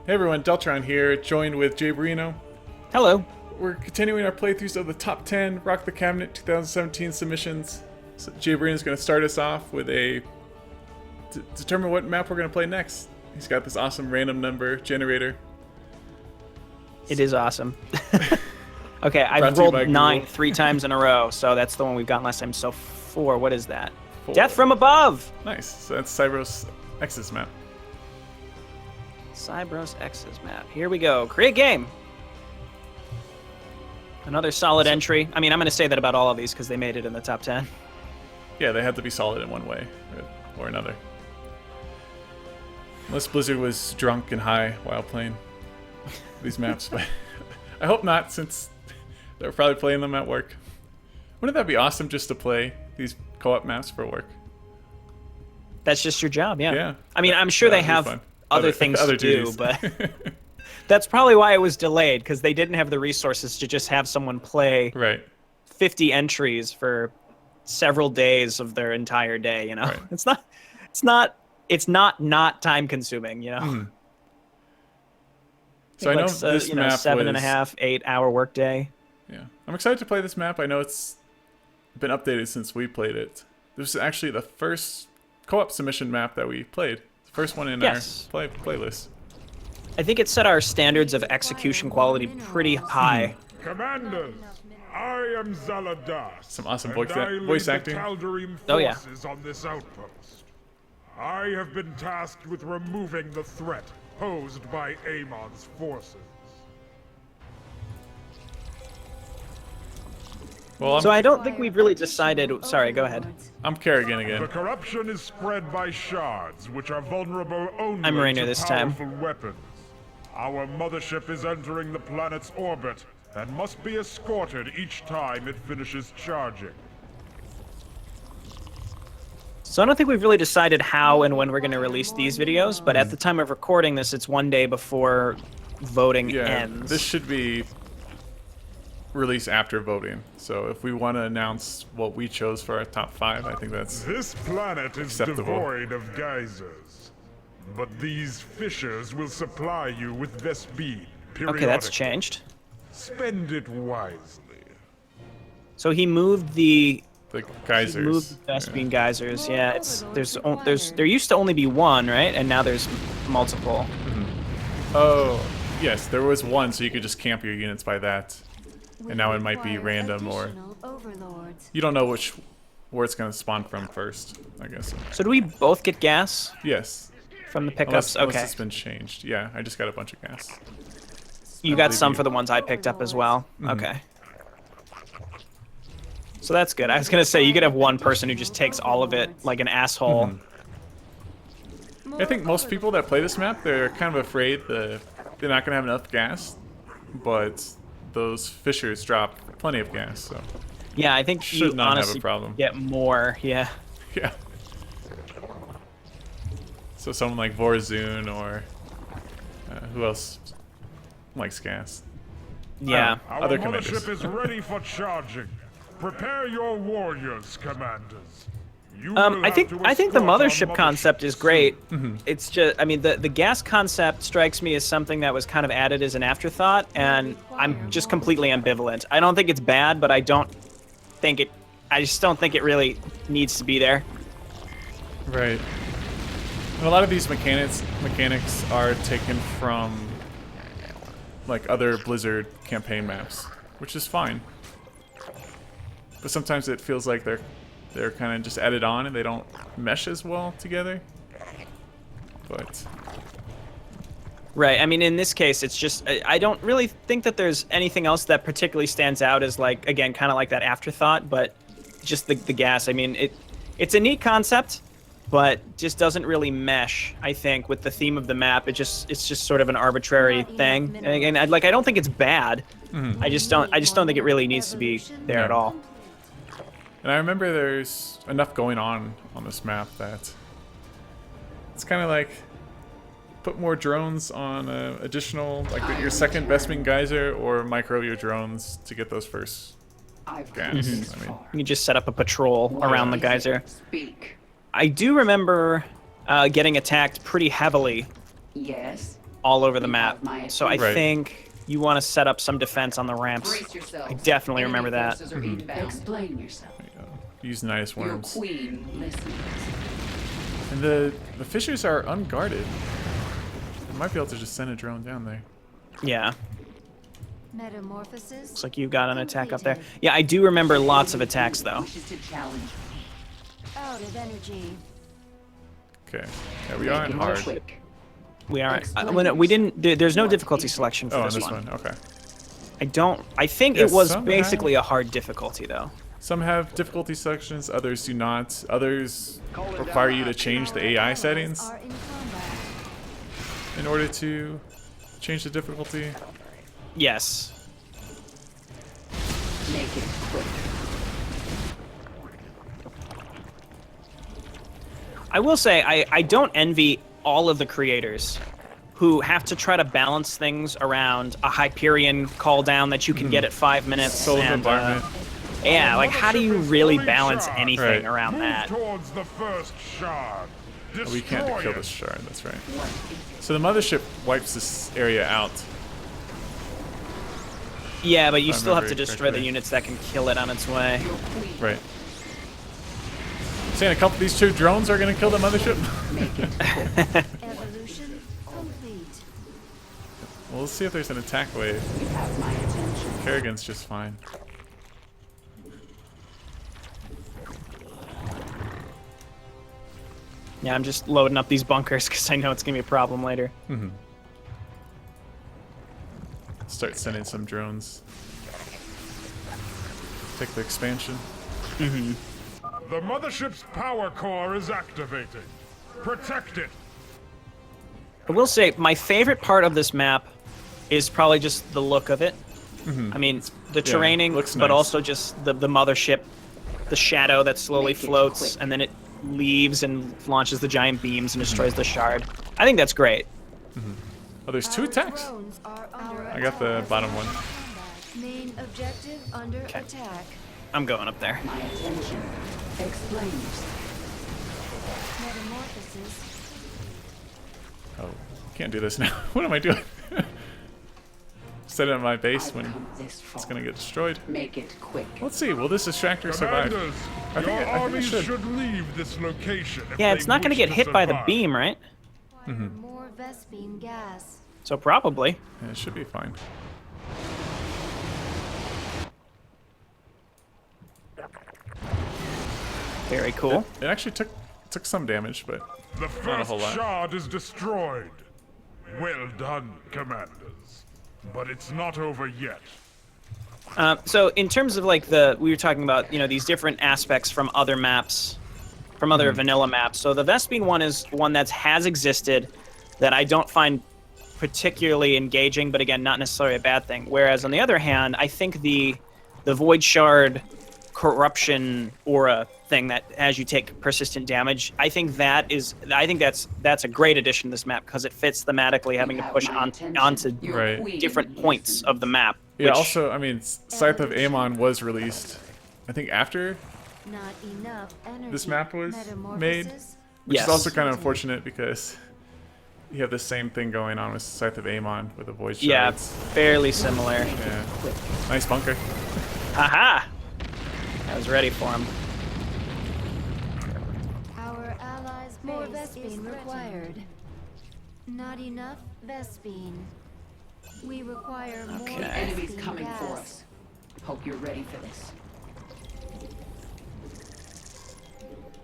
Hey everyone, Deltron here, joined with Jay Barino. Hello. We're continuing our playthroughs of the top 10 Rock the Cabinet 2017 submissions. So Jay Barino's going to start us off with determine what map we're going to play next. He's got this awesome random number generator. It is awesome. Okay, I've rolled 9 3 times in a row, so that's the one we've gotten last time. So 4, what is that? 4. Death from Above! Nice, so that's Cybros X's map. Cybros X's map. Here we go. Create game! Another solid entry. I mean, I'm going to say that about all of these because they made it in the top 10. Yeah, they had to be solid in one way or another. Unless Blizzard was drunk and high while playing these maps, but I hope not, since they're probably playing them at work. Wouldn't that be awesome just to play these co-op maps for work? That's just your job, yeah. Yeah. I mean, I'm sure they have other things to do, but that's probably why it was delayed, because they didn't have the resources to just have someone play 50 entries for several days of their entire day, you know? Right. It's not time consuming, you know? Mm. So I know this map 7.5, 8 hour workday. Yeah. I'm excited to play this map. I know it's been updated since we played it. This is actually the first co-op submission map that we played. The first one in our playlist. I think it set our standards of execution quality pretty high. Commanders, I am Zaladas. Some awesome voice acting. Oh yeah. On this outpost. I have been tasked with removing the threat posed by Amon's forces. Well, so I don't think we've really decided. Sorry, go ahead. I'm Kerrigan again. The corruption is spread by shards, which are vulnerable only I'm Rainer to this powerful time. weapons. Our mothership is entering the planet's orbit and must be escorted each time it finishes charging. So I don't think we've really decided how and when we're going to release these videos, but at the time of recording this, it's one day before voting ends. This should be released after voting. So if we want to announce what we chose for our top 5, I think that's This planet is devoid of geysers, but these fissures will supply you with Vespene periodically. Okay, that's changed. Spend it wisely. So he moved the geysers. He moved the Vespene geysers. Yeah, there used to only be one, right? And now there's multiple. Mm-hmm. Oh, yes, there was one, so you could just camp your units by that. And now it might be random, or you don't know where it's going to spawn from first, I guess. So do we both get gas? Yes. From the pickups? Okay. Unless it's been changed. Yeah, I just got a bunch of gas. You got some for the ones I picked up as well? Mm-hmm. Okay. So that's good. I was going to say, you could have one person who just takes all of it like an asshole. Mm-hmm. I think most people that play this map, they're kind of afraid that they're not going to have enough gas, but those fissures drop plenty of gas, so yeah, I think you honestly have a problem. Get more, yeah. Yeah. So someone like Vorzun or who else likes gas? Yeah. Our mothership is ready for charging. Prepare your warriors, commanders. I think the mothership concept is great. Mm-hmm. It's just, I mean, the gas concept strikes me as something that was kind of added as an afterthought, and I'm just completely ambivalent. I don't think it's bad, but I just don't think it really needs to be there. Right. And a lot of these mechanics are taken from like other Blizzard campaign maps, which is fine. But sometimes it feels like they're kind of just added on and they don't mesh as well together. But right, I mean, in this case, it's just, I don't really think that there's anything else that particularly stands out as, like, again, kind of like that afterthought, but just the gas. I mean, it's a neat concept, but just doesn't really mesh, I think, with the theme of the map. It's just sort of an arbitrary thing. And again, I don't think it's bad. Mm-hmm. I just don't think it really needs to be there at all. And I remember there's enough going on this map that it's kind of like put more drones on additional, like your second Vespene geyser, or micro your drones to get those first gas. Mm-hmm. I mean, you can just set up a patrol around the geyser. I do remember getting attacked pretty heavily. Yes. all over the map. So I Right. think you want to set up some defense on the ramps. Brace yourselves. I definitely Enemy remember that. forces are inbound. Explain yourself. Use nice Your worms. queen listens. And the fissures are unguarded. I might be able to just send a drone down there. Yeah. Metamorphosis. Looks like you got an attack up there. Yeah, I do remember lots of attacks though. Wishes to challenge. Out of energy. Okay. Yeah, we are in Make it hard. quick. We are. We didn't. There's no difficulty selection for Oh, on this this one. one. Okay. I think Yeah, it was some basically have- a hard difficulty though. Some have difficulty selections, others do not. Others require you to change the AI settings Are in combat. in order to change the difficulty. Yes. Make it quick. I will say I don't envy all of the creators who have to try to balance things around a Hyperion call down that you can get at 5 minutes. Soul of and, Environment. yeah, like how do you really balance Right. anything around Move that? towards the first shard. Oh, we can't Destroy kill it. this shard, that's right. So the mothership wipes this area out. Yeah, but you If I still have to remember destroy the correctly. units that can kill it on its way. Right. Saying a couple of these 2 drones are gonna kill the mothership? Evolution complete. Well, let's see if there's an attack wave. Kerrigan's just fine. Yeah, I'm just loading up these bunkers because I know it's gonna be a problem later. Start sending some drones. Take the expansion. The mothership's power core is activating. Protect it. I will say my favorite part of this map is probably just the look of it. I mean, the terraining, looks but nice. also just the mothership, the shadow that slowly Make it floats, quick. and then it leaves and launches the giant beams and destroys the shard. I think that's great. Oh, there's 2 Our attacks? drones are under I got the attack. bottom one. Main objective under attack. I'm going up there. My attention. Explain yourself. Metamorphosis. Oh, can't do this now. What am I doing? Set it on my base I've when come this far. it's gonna get destroyed. Make it quick. Let's see, will this distractor survive? Commanders, I think your it armies should. should leave this location. If Yeah, they it's not going to wish get hit by the survive. beam, right? Require more Vespine gas. So probably. Yeah, it should be fine. Very cool. It actually took some damage, but The not a first whole lot. shard is destroyed. Well done, commanders. But it's not over yet. So in terms of like we were talking about, you know, these different aspects from other maps, from other vanilla maps. So the Vespine one is one that has existed that I don't find particularly engaging, but again, not necessarily a bad thing. Whereas on the other hand, I think the Void Shard corruption aura thing that as you take persistent damage, I think that's a great addition to this map because it fits thematically having to push onto Your Right. queen different points of the map. yeah. which- Also, I mean, Scythe of Amon was released, I think after, Not enough energy. This map was Metamorphosis. which Yes. is also kind of unfortunate because you have the same thing going on with Scythe of Amon with the void yeah, shards. fairly similar. Yeah. Nice bunker. Haha! I was ready for him. Our allies' more Vespine required. Not enough Vespine. We require more Okay. Enemies Vespine coming gas. for us. Hope you're ready for this.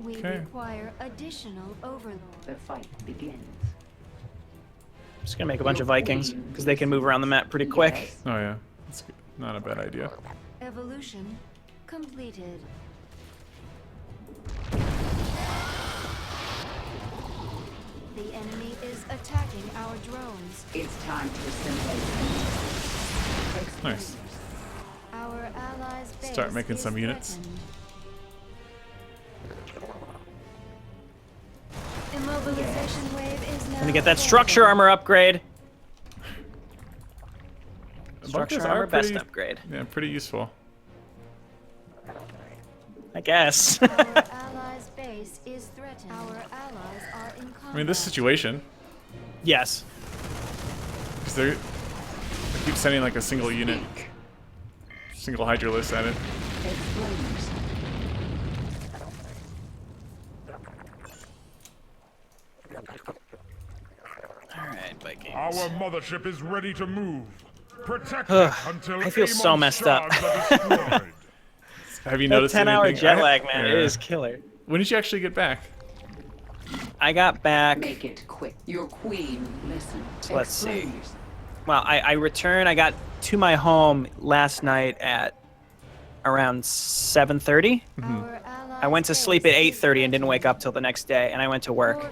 We Okay. require additional overload. The fight begins. Just gonna make a bunch of Vikings because they can move around the map pretty quick. Yes. Oh yeah, that's good. Not a bad idea. Evolution completed. The enemy is attacking our drones. It's time to assimilate. Explain Nice. yourself. Our allies' base Start making is some units. threatened. Immobilization wave is now. Gonna get that structure armor upgrade. The Structure bunkers armor are best pretty, upgrade. yeah, pretty useful. I guess. Our allies' base is threatened. Our allies are in combat. I mean, this situation, Yes. Because they keep sending like a single unit, single Hydralisk at it. Explain yourself. All right, Vikings. Our mothership is ready to move. Protect it until I feel so Amon's messed up. shards are destroyed. Have you That noticed 10-hour anything? jet lag, man, it Yeah. is killer. When did you actually get back? I got back. Make it quick. Your queen, listen. So let's see. Explain yourself. Well, I returned. I got to my home last night at around 7:30. Our I went to sleep at 8:30 and didn't wake up till the next day, and I went to work.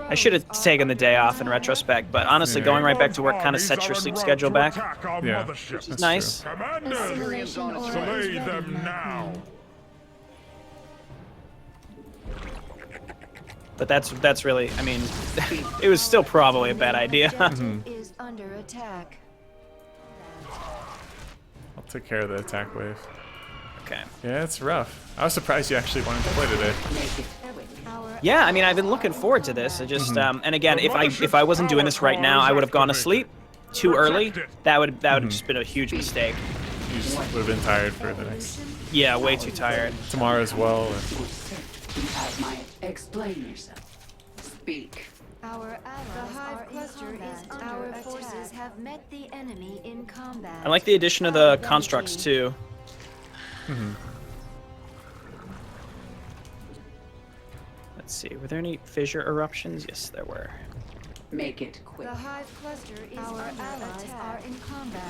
I should have taken the day off in retrospect, but honestly, Yeah. going right back to work kind of Armies sets your are en sleep route schedule to back. attack our Yeah. mothership. It's That's nice. Commanders, slay them now. But that's really, I mean, it was still probably a bad idea. Is under attack. I'll take care of the attack wave. Okay. Yeah, it's rough. I was surprised you actually wanted to play today. Make it quick. Yeah, I mean, I've been looking forward to this. I just, and again, if I wasn't doing this right now, I would have gone to sleep too early. That would have just been a huge mistake. You just would have been tired for the next Yeah, way too tired. tomorrow as well. And You have my. Explain yourself. Speak. Our allies are cluster is under our forces have met the enemy in combat. I like the addition of the constructs too. Let's see, were there any fissure eruptions? Yes, there were. Make it quick. The hive cluster is our allies are in combat.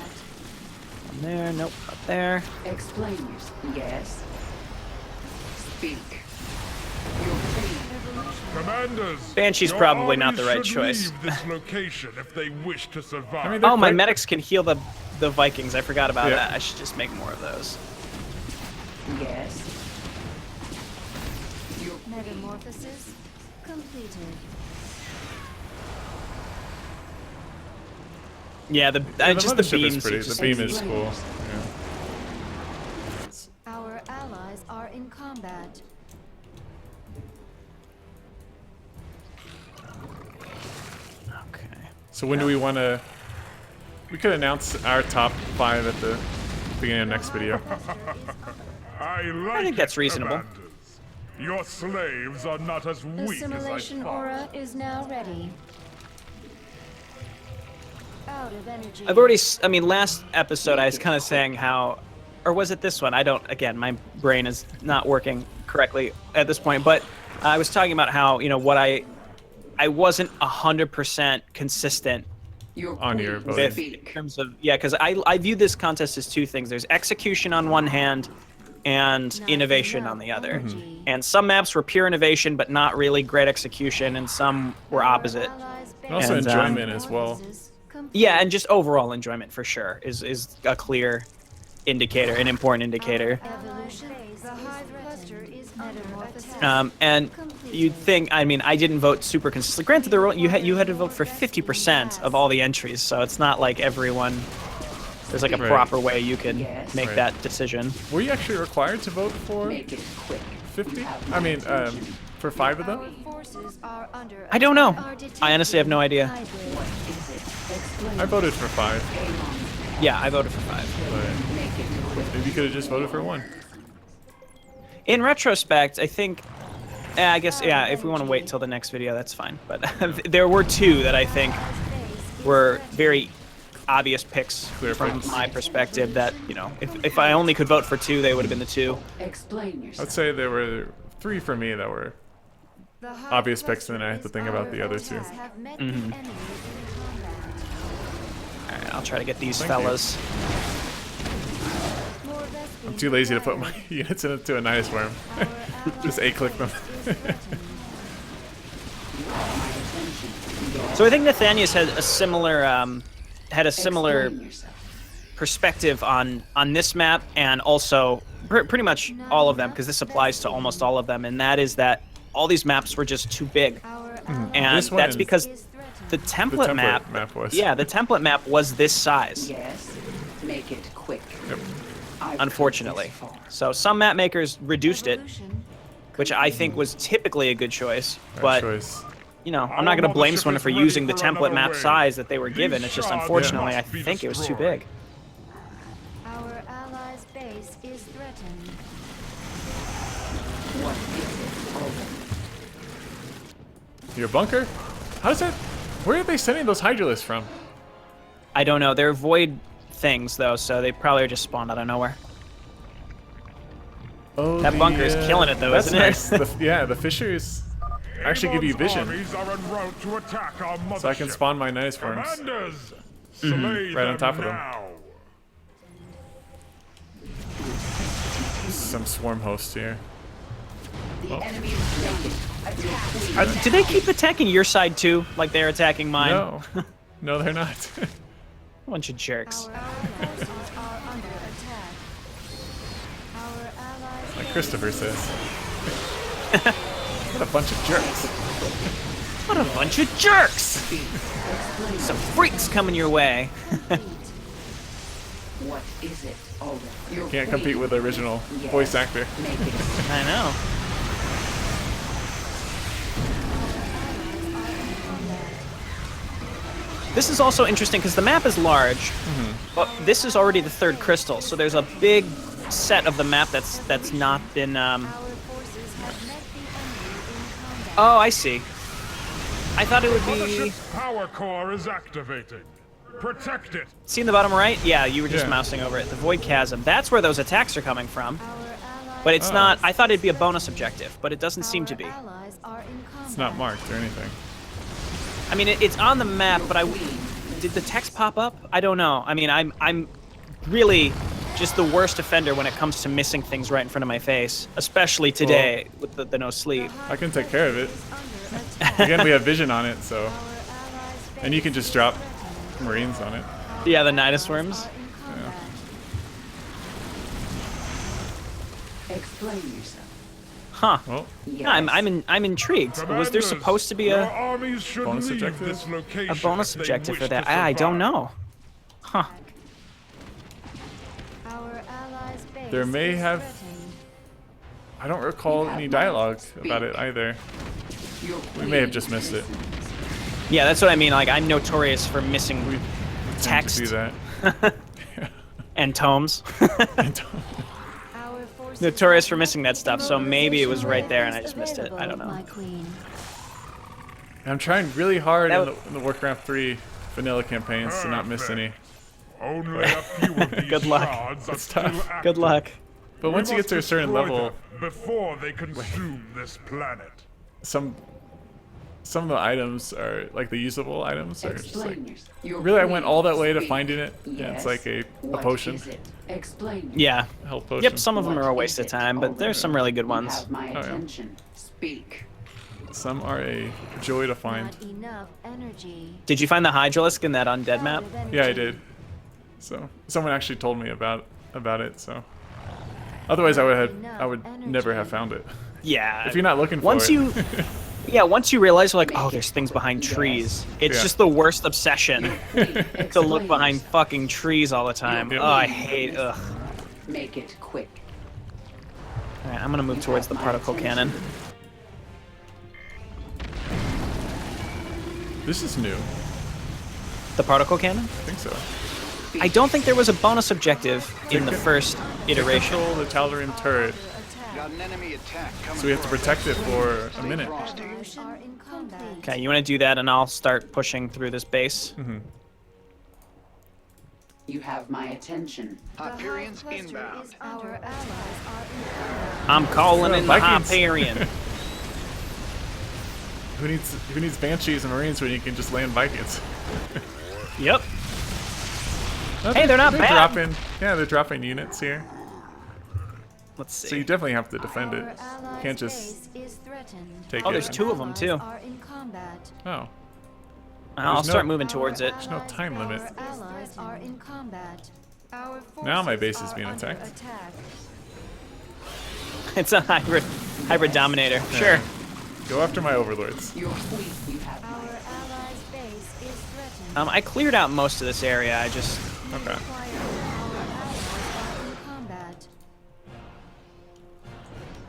One there, nope, up there. Explain yourself. Yes. Speak. Your queen. Commanders, Banshee's your probably not armies the right should choice. leave this location if they wish to survive. I mean, they're Oh, my quite- medics can heal the Vikings. I forgot about Yeah. that. I should just make more of those. Yes. Your Metamorphosis completed. Yeah, Yeah, just the mothership beams. is pretty. it's just- The beam is cool. Yeah. Our allies are in combat. Okay. So when do we want to? We could announce our top 5 at the beginning of next video. I like think that's it, reasonable. Commanders. Your slaves are not as weak as I Assimilation thought. aura is now ready. Out of energy. I've already, I mean, last episode I was kind of saying how, or was it this one? I don't, again, my brain is not working correctly at this point, but I was talking about how, you know, what I wasn't 100% consistent On your queen. boat. with in Speak. terms of, yeah, because I view this contest as two things. There's execution on one hand and Not innovation enough on the other. energy. And some maps were pure innovation, but not really great execution, and some were Our opposite. allies' And also And, enjoyment as well. metamorphosis complete. Yeah, and just overall enjoyment for sure is a clear indicator, an important indicator. Evolution. The hive cluster is under attack. And you'd think, I mean, I didn't vote super consistently. Granted, you had to vote for 50% of all the entries, so it's not like everyone. There's like a Right. proper way you can Yes. make Right. that decision. Were you actually required to vote for Make it quick. 50? I mean, for 5 of Our them? forces are under I don't know. attack. I honestly have no idea. Hybrid. Is it? Explain. I voted for 5, Yeah, I voted for 5. but Make it quick. maybe you could have just voted for 1. In retrospect, I think, I guess, yeah, if we want to wait till the next video, that's fine. But there were 2 that I think were very obvious picks Clear from picks. my perspective that, you know, if I only could vote for 2, they would have been the 2. Explain yourself. I'd say there were 3 for me that were The hive obvious picks, and then I cluster have to is think about under the other 2. attack. Have met the enemy in combat. All right, I'll try to get these Thank you. fellas. More Vespene I'm too lazy to put my required. units into a Nidus Worm. Our ally Just A-click them. is threatened. So I think Nathanius had a similar Explain yourself. perspective on this map, and also pretty much all of them, because this applies to almost all of them, and that is that all these maps were just too big, Our and This one that's is- because is threatened. the template, template map, map was. yeah, the template map was this size, Yes. Make it quick. Yep. I've come unfortunately. this far. So some map makers reduced it, Evolution which I think was typically a good choice, Right but choice. you know, I'm not going to blame someone for using the template map size that they were given. It's just unfortunately, I think it was too big. Our allies' base is threatened. What is it? Your bunker? How's that? Where are they sending those hydralisks from? I don't know. They're void things, though, so they probably are just spawned out of nowhere. Oh, That bunker is killing it, though, that's isn't nice. it? Yeah, the fishers actually give you vision, Armies are en route to attack our so I can mothership. spawn my nice worms. Commanders, Mm-hmm. slay Right on top of them. now. Some swarm hosts here. The enemy is standing. Attack. Do they keep attacking your side, too, like they're attacking mine? No, no, they're not. Bunch of jerks. Our forces are under attack. Our allies' Like Christopher says. What a bunch of jerks. What a bunch of jerks! Some freaks coming your way. What is it? All right. Your Can't queen. compete with the original Yes. voice actor. Make it. I know. This is also interesting because the map is large, but this is already the third crystal, so there's a big set of the map that's not been. our forces have met the enemy in combat. Oh, I see. I thought it would be. Mothership's power core is activating. Protect it. See in the bottom right? Yeah, you were just Yeah. mousing over it. The Void Chasm. That's where those attacks are coming from. Our allies But it's Oh. not. I thought it'd be a bonus objective, but it doesn't seem to be. allies are in combat. It's not marked or anything. I mean, it's on the map, but did the text pop up? I don't know. I mean, I'm really just the worst offender when it comes to missing things right in front of my face, especially today with the no sleep. I can take care of it. Under attack. Again, we have vision on it, so. Our allies' And you base can just is drop threatened. Marines on it. Yeah, the Nidus worms. Are in combat. Explain yourself. Huh. Well, Yes. I'm intrigued. Was there Commanders, supposed to be your a armies should bonus leave objective? this location bonus if they objective for wish that? to I don't survive. know. Huh. Our allies' base There may is have- threatened. I don't recall You have any my dialogue speak. about it either. Your We may have queen just missed it. listens. Yeah, that's what I mean. Like, I'm notorious for missing We text tend to do that. and tomes. Our forces Notorious for have missing that met stuff, the so maybe it was right there and I mobilization just missed it. I don't available, know. my queen. I'm trying really hard That in the Warcraft 3 vanilla campaigns to not miss any. Only a few of these Good luck. shards are It's still tough. active. Good luck. But We once you get must to a certain destroy level, them before they consume this planet. some of the items are like the usable items are just like. Explain yourself. Your Really, I queen went all that way to speak. finding it. Yeah, it's like a What potion. is it? Explain. Yeah. Health potion. Yep, some of them What are a is waste of it? time, but there's some really good You ones. have my yeah. attention. Speak. Some are a joy to find. Not enough energy. Did you find the Hydralisk in that undead map? Out of Yeah, I energy. did. So someone actually told me about it. So otherwise, I would never have found it. Yeah. If you're not looking for once it. you yeah, once you realize like, oh, there's things behind trees. It's Yeah. just the worst obsession to look Explain behind yourself. fucking trees all the time. Yep. Oh, I hate ugh. Make it quick. All right, I'm gonna move towards the particle cannon. This is new. The particle cannon? I think so. I don't think there was a bonus objective in the Take it- first iteration. Control the Tal'darim turret, Got an enemy attack coming so we have to for us. protect it for a Stay minute. frosty. Are in combat. Okay, you want to do that, and I'll start pushing through this base. You have my attention. Hyperion's The Hive Cluster inbound. is Our allies are in combat. I'm calling in the Vikings. Hyperion. Who needs Banshees and Marines when you can just land Vikings? Yep. No, Hey, they're not bad. Dropping, yeah, they're dropping units here. Let's So you see. definitely have to defend it. Our allies' Can't just base is threatened. take Oh, it. there's two of them too. Are in combat. Oh, I'll there's start no- moving towards it. There's no time limit. Our allies are in combat. Our Now my forces base is are being under attacked. attack. It's a hybrid dominator. Sure. Go after my overlords. Your queen. You have Our my allies' base is threatened. I cleared out most of this area. I just Okay. Acquired. Our allies are in combat.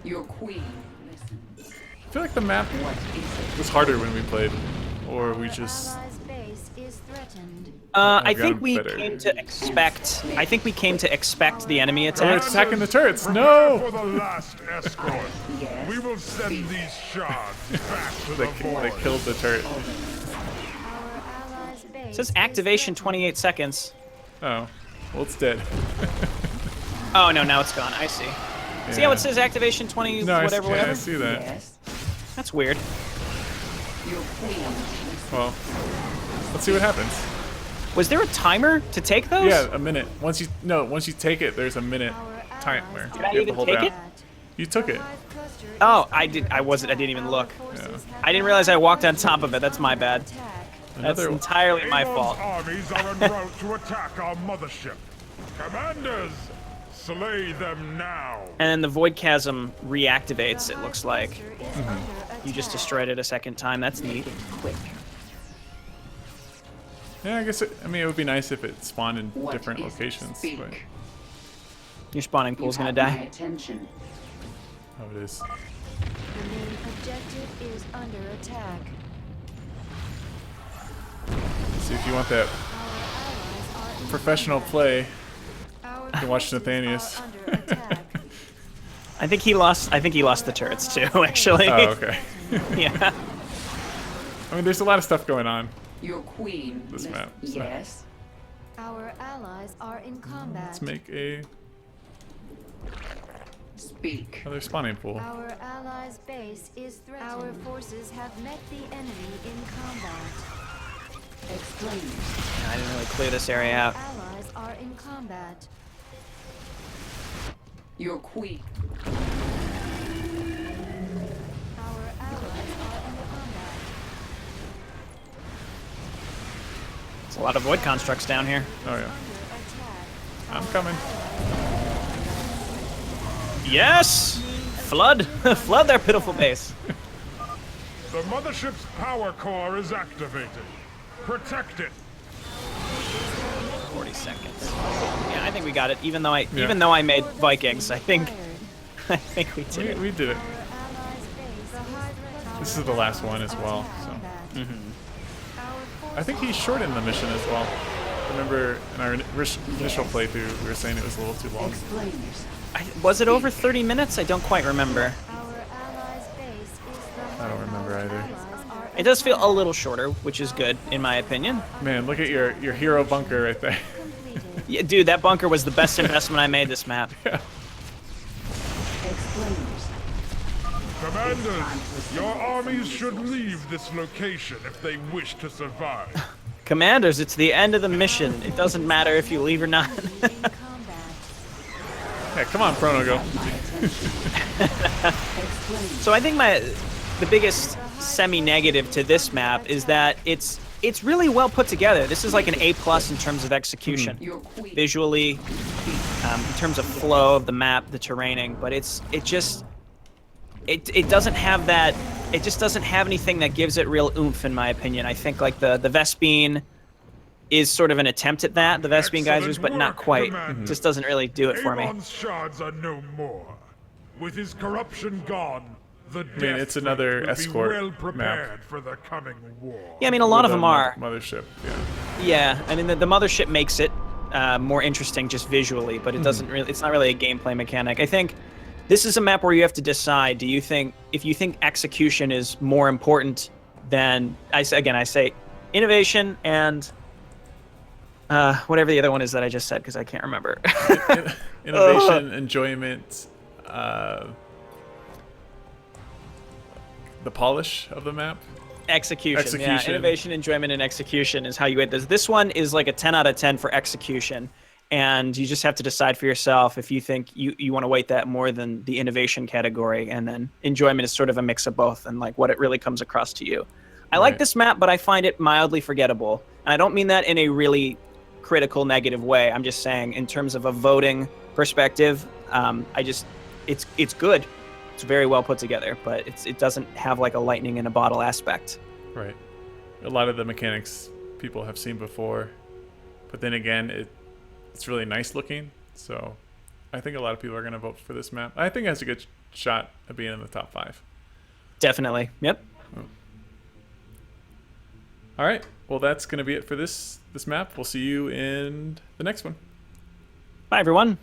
Your queen listens. feel like the map was harder when we played, or we just. Allies' base is threatened. I got think him we better. came to expect. I think we came to expect the enemy Oh, they're attacks. attacking the turrets. For No! the last escort, Yes. we will send these shards back to They, the they void. killed the turret. Our allies' base It says is activation threatened. 28 seconds. Oh, well, it's dead. Oh no, now it's gone. I see. See how Yeah. it says activation 20 No, whatever, I whatever? see that. Yes. That's weird. Your queen. Well, let's see what happens. Was there a timer to take those? Yeah, a minute. Once you take it, there's a minute Our timer. allies Did I are You have even to hold take down. it? You took it. Hive cluster is Oh, under I didn't attack. even Our look. forces Yeah. have I didn't realize I walked on top of it. been That's my under bad. attack. That's Another. entirely my Amon's fault. armies are en route to attack our mothership. Commanders, slay them now. And then the void chasm reactivates, it looks like. Cluster is under You just attack. destroyed it a second time. That's neat. Quick. Yeah, I guess. I mean, it would be nice if it spawned in What different is locations. Speak. But, Your spawning You pool's gonna have my die. attention. oh, it is. The main objective is under attack. See if you want that Our allies are in professional combat. play. Our can watch forces Nathanius. are under attack. I think he lost the turrets too, actually. Oh, okay. Yeah. I mean, there's a lot of stuff going on. Your queen. This map, so- Yes. Our allies are in combat. Let's make a Speak. another spawning pool. Our allies' base is threatened. Our forces have met the enemy in combat. Explain. I didn't really clear this area out. Allies are in combat. Your queen. Our allies are in combat. There's a lot of void constructs down here. Oh yeah, Under attack. I'm coming. Yes! Flood! Flood their pitiful base. The mothership's power core is activated. Protect it. 40 seconds. Yeah, I think we got it. Even though I Yeah. made Vikings, I think Fired. we did it. We did it. Our allies' base is threatened. This is the last one as well. So I think he shortened the mission as well. Remember in our initial playthrough, we were saying it was a little too long. Explain yourself. Was it over 30 minutes? I don't quite remember. Our allies' base is the I don't remember either. allies are It does feel a little shorter, which is good, in my opinion. Man, look at your hero bunker right there. completed. Yeah, dude, that bunker was the best investment I made this map. Yeah. Explain yourself. Commanders, your armies should leave this location if they wish to survive. Commanders, it's the end of the mission. It doesn't matter if you leave or not. In combat. Yeah, come on, Prono, go. My attention. Explain. So I think the biggest semi-negative to this map is that it's really well put together. This is like an A+ in terms of execution. Your queen. Visually, in terms of flow of the map, the terraining, but it doesn't have that. It just doesn't have anything that gives it real oomph, in my opinion. I think like the Vespene is sort of an attempt at that, the Vespene Excellent geysers, but not work, quite. Commander. Just doesn't really do it for me. Amon's shards are no more. With his corruption gone, the mean, it's another Death Fleet escort will be well map. prepared for the coming war. Yeah, I mean a lot of The them are. Mothership, yeah. Yeah, I mean the mothership makes it more interesting just visually, but it doesn't really. It's not really a gameplay mechanic. I think this is a map where you have to decide. Do you think if you think execution is more important than I say innovation and whatever the other one is that I just said because I can't remember. Innovation, enjoyment, the polish of the map. Execution. Yeah, Execution. innovation, enjoyment, and execution is how you get this. This one is like a 10 out of 10 for execution. And you just have to decide for yourself if you think you want to weight that more than the innovation category. And then enjoyment is sort of a mix of both and like what it really comes across to you. I like Right. this map, but I find it mildly forgettable. And I don't mean that in a really critical, negative way. I'm just saying in terms of a voting perspective, it's good. It's very well put together, but it doesn't have like a lightning in a bottle aspect. Right. A lot of the mechanics people have seen before, but then again, it's really nice looking. So I think a lot of people are going to vote for this map. I think it has a good shot of being in the top 5. Definitely. Yep. All right. Well, that's going to be it for this map. We'll see you in the next one. Bye, everyone.